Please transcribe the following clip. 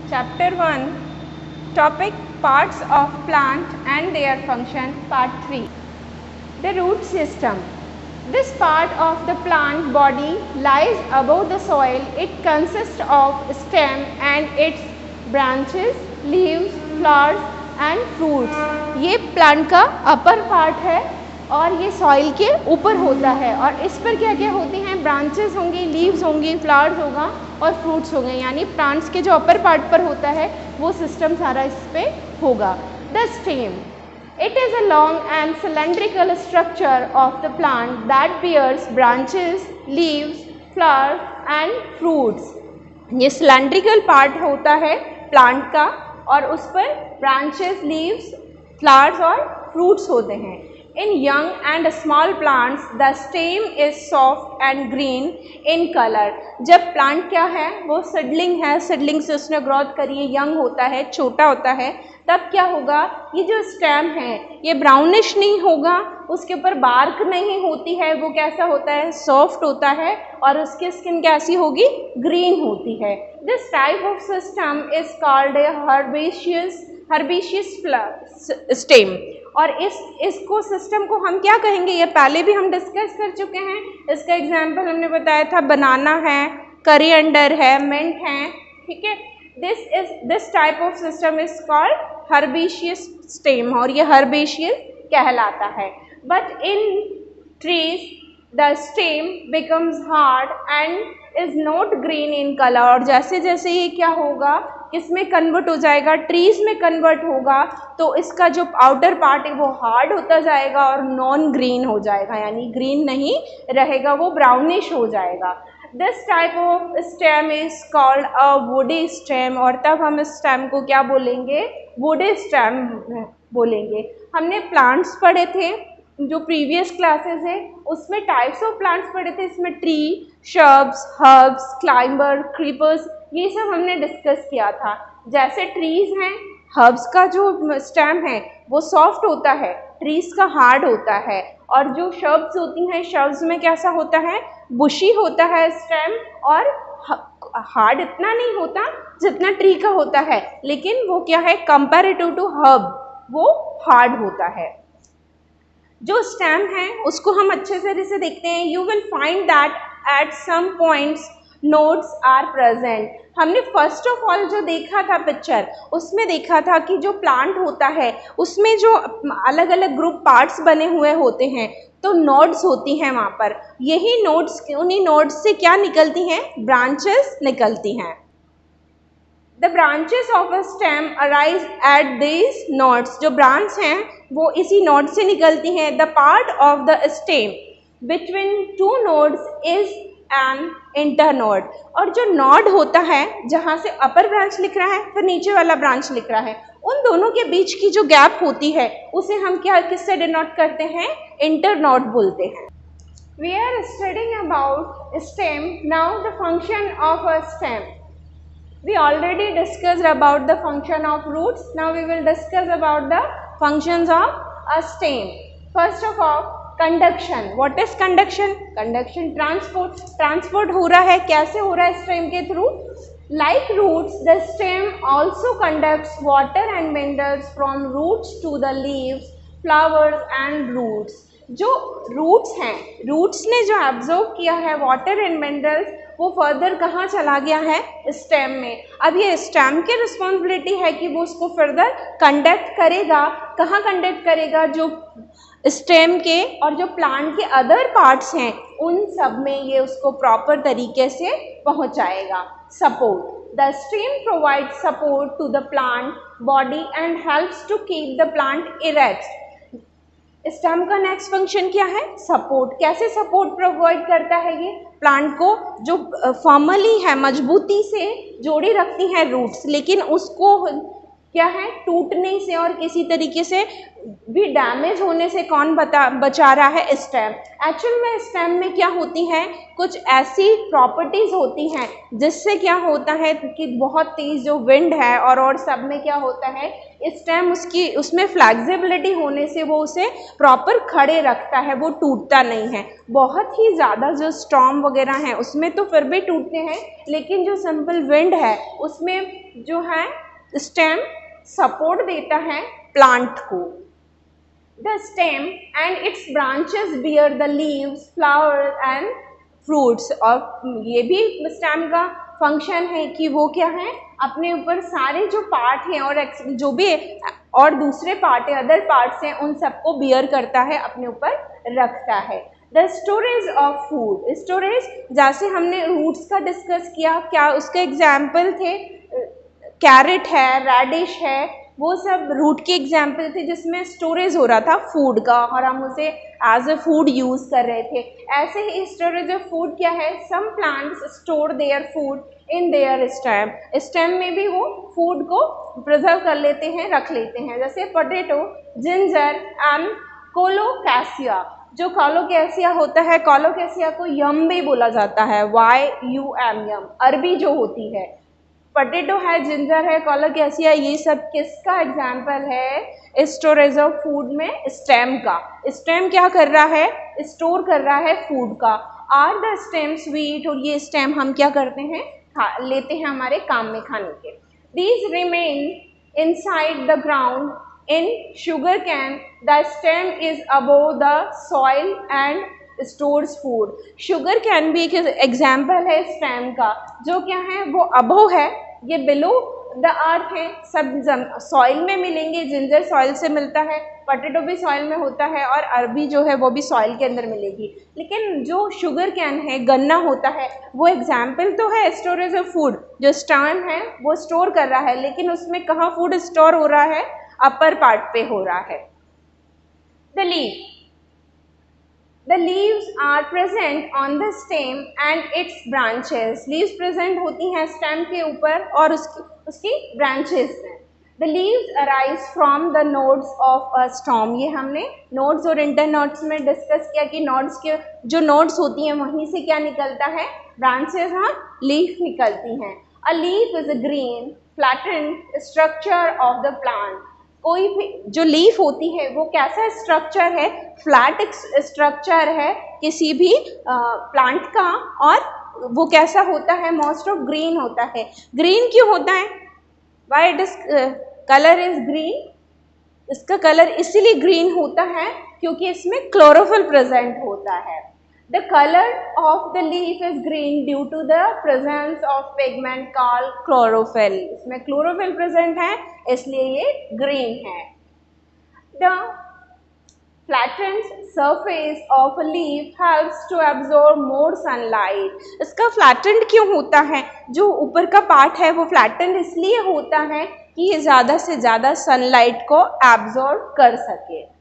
Chapter 1, Topic Parts of Plant and Their Function, Part 3. The root system. This part of the plant body lies above the soil. It consists of stem and its branches, leaves, flowers and fruits. ये plant का upper part है और ये soil के ऊपर होता है और इस पर क्या क्या होती हैं, ब्रांचेस होंगी, लीव्स होंगी, फ्लावर्स होगा और फ्रूट्स होंगे। यानी प्लांट्स के जो अपर पार्ट पर होता है वो सिस्टम सारा इस पे होगा। The stem, it is a long and cylindrical structure of the plant that bears branches, leaves, flowers and fruits. ये cylindrical part होता है प्लांट का और उस पर branches, leaves, flowers और fruits होते हैं। In young and small plants, the stem is soft and green in color. जब प्लांट क्या है, वो सीडलिंग है, सीडलिंग से उसने ग्रोथ करी है, यंग होता है, छोटा होता है, तब क्या होगा, ये जो स्टेम है ये ब्राउनिश नहीं होगा, उसके ऊपर बार्क नहीं होती है, वो कैसा होता है, सॉफ्ट होता है और उसकी स्किन कैसी होगी, ग्रीन होती है। This type of system is called a herbaceous stem. और इसको सिस्टम को हम क्या कहेंगे, ये पहले भी हम डिस्कस कर चुके हैं। इसका एग्जांपल हमने बताया था, बनाना है, करिएंडर है, मिंट है, ठीक है। This type of system is called herbaceous stem और ये हर्बेशियस कहलाता है। But in trees the stem becomes hard and is not green in colour. और जैसे जैसे ये क्या होगा, किसमें कन्वर्ट हो जाएगा, ट्रीज में कन्वर्ट होगा, तो इसका जो आउटर पार्ट है वो हार्ड होता जाएगा और नॉन ग्रीन हो जाएगा, यानी ग्रीन नहीं रहेगा, वो ब्राउनिश हो जाएगा। This type of stem is called a woody stem. और तब हम इस स्टेम को क्या बोलेंगे, वुडी स्टेम बोलेंगे। हमने प्लांट्स पढ़े थे जो प्रीवियस क्लासेस है, उसमें टाइप्स ऑफ प्लांट्स पढ़े थे, इसमें tree, shrubs, herbs, climber, creepers, ये सब हमने डिस्कस किया था। जैसे ट्रीज हैं, हर्ब्स का जो स्टेम है वो सॉफ्ट होता है, ट्रीज का हार्ड होता है, और जो शर्ब्स होती हैं, शर्ब्स में कैसा होता है, बुशी होता है स्टेम और हार्ड इतना नहीं होता जितना ट्री का होता है, लेकिन वो क्या है, कंपैरेटिव टू हर्ब वो हार्ड होता है। जो स्टेम है उसको हम अच्छे से देखते हैं। You will find that at some points nodes are present. हमने फर्स्ट ऑफ ऑल जो देखा था पिक्चर, उसमें देखा था कि जो प्लांट होता है उसमें जो अलग अलग ग्रुप पार्ट्स बने हुए होते हैं, तो नोड्स होती हैं वहाँ पर। यही नोड्स, उन्हीं नोड्स से क्या निकलती हैं, ब्रांचेस निकलती हैं। The branches of a stem arise at these nodes. जो ब्रांच हैं वो इसी नोड से निकलती हैं। The part of the stem between two nodes is an internode. और जो नोड होता है जहाँ से अपर ब्रांच लिख रहा है फिर नीचे वाला ब्रांच लिख रहा है, उन दोनों के बीच की जो गैप होती है उसे हम क्या, किससे डिनोट करते हैं, इंटरनोड बोलते हैं। We are studying about stem. Now the function of a stem. We already discussed about the function of roots. Now we will discuss about the functions of a stem. First of all, conduction. What is conduction? Conduction, transport. Transport हो रहा है, कैसे हो रहा है, stem के through. Like roots, the stem also conducts water and minerals from roots to the leaves, flowers and roots. जो roots हैं, रूट्स ने जो एब्जॉर्ब किया है वाटर एंड मिनरल्स, वो फर्दर कहाँ चला गया है, स्टेम में। अब ये स्टेम की रिस्पॉन्सिबिलिटी है कि वो उसको फर्दर कंडक्ट करेगा। कहाँ कंडक्ट करेगा, जो स्टेम के और जो प्लांट के अदर पार्ट्स हैं उन सब में ये उसको प्रॉपर तरीके से पहुँचाएगा। Support, the stem provide support to the plant body and helps to keep the plant erect. Stem का नेक्स्ट फंक्शन क्या है, सपोर्ट। कैसे सपोर्ट प्रोवाइड करता है, ये प्लांट को जो फॉर्मली है, मजबूती से जोड़े रखती हैं रूट्स, लेकिन उसको क्या है, टूटने से और किसी तरीके से भी डैमेज होने से कौन बचा रहा है, स्टेम। एक्चुअल में स्टेम में क्या होती है, कुछ ऐसी प्रॉपर्टीज होती हैं जिससे क्या होता है कि बहुत तेज जो विंड है और सब में क्या होता है, स्टेम उसमें फ्लेक्सिबिलिटी होने से वो उसे प्रॉपर खड़े रखता है, वो टूटता नहीं है। बहुत ही ज़्यादा जो स्टॉर्म वगैरह हैं उसमें तो फिर भी टूटते हैं, लेकिन जो सिंपल विंड है उसमें जो है स्टेम सपोर्ट देता है प्लांट को। The stem and its branches bear the leaves, flowers and fruits। और ये भी स्टेम का फंक्शन है कि वो क्या है, अपने ऊपर सारे जो पार्ट हैं और जो भी और दूसरे पार्ट है, अदर पार्ट्स हैं, उन सबको बियर करता है, अपने ऊपर रखता है। The storage of food, storage जैसे हमने रूट्स का डिस्कस किया, क्या उसके एग्जाम्पल थे, कैरेट है, रेडिश है, वो सब रूट के एग्जाम्पल थे जिसमें स्टोरेज हो रहा था फूड का और हम उसे एज अ फूड यूज़ कर रहे थे। ऐसे ही स्टोरेज ऑफ फूड क्या है, some plants store their food in their stem. Stem में भी वो फूड को प्रिजर्व कर लेते हैं, रख लेते हैं, जैसे पोटैटो, जिंजर एंड कोलोकैसिया। जो कोलोकैसिया होता है, कोलोकैसिया को यम भी बोला जाता है, YUM, यम, अरबी जो होती है। पोटैटो है, जिंजर है, कोलोकैसिया, ये सब किसका एग्जाम्पल है, स्टोरेज ऑफ फूड में स्टेम का। स्टेम क्या कर रहा है, स्टोर कर रहा है फूड का। आर द स्टेम स्वीट, और ये स्टेम हम क्या करते हैं, लेते हैं हमारे काम में खाने के। These remain inside the ground in sugar cane, the stem is above the soil and stores food. Sugar cane भी एक एग्जाम्पल है स्टेम का, जो क्या है, वो अबोव है, ये बिलो द अर्थ है, सब सॉइल में मिलेंगे। जिंजर सॉइल से मिलता है, पोटैटो भी सॉइल में होता है और अरबी जो है वो भी सॉइल के अंदर मिलेगी। लेकिन जो शुगर कैन है, गन्ना होता है, वो एग्जाम्पल तो है स्टोरेज ऑफ फूड। जो स्टेम है वो स्टोर कर रहा है, लेकिन उसमें कहाँ फूड स्टोर हो रहा है, अपर पार्ट पे हो रहा है। The leaf, The leaves are present on the stem and its branches। Leaves present होती हैं stem के ऊपर और उसकी branches में। The leaves arise from the nodes of a stem। ये हमने nodes और internodes में डिस्कस किया कि nodes के जो nodes होती हैं वहीं से क्या निकलता है, branches और leaf निकलती हैं। A leaf is a green flattened structure of the plant। कोई भी जो लीफ होती है वो कैसा स्ट्रक्चर है, फ्लैट स्ट्रक्चर है किसी भी प्लांट का, और वो कैसा होता है, मोस्ट ऑफ ग्रीन होता है। ग्रीन क्यों होता है, why it is colour is green, इसका कलर इसीलिए ग्रीन होता है क्योंकि इसमें क्लोरोफिल प्रेजेंट होता है। The color of the leaf is green due to the presence of pigment called chlorophyll। इसमें chlorophyll present है इसलिए ये green है। The flattened surface of a leaf helps to absorb more sunlight। इसका flattened क्यों होता है, जो ऊपर का पार्ट है वो flattened इसलिए होता है कि ये ज़्यादा से ज़्यादा सनलाइट को absorb कर सके।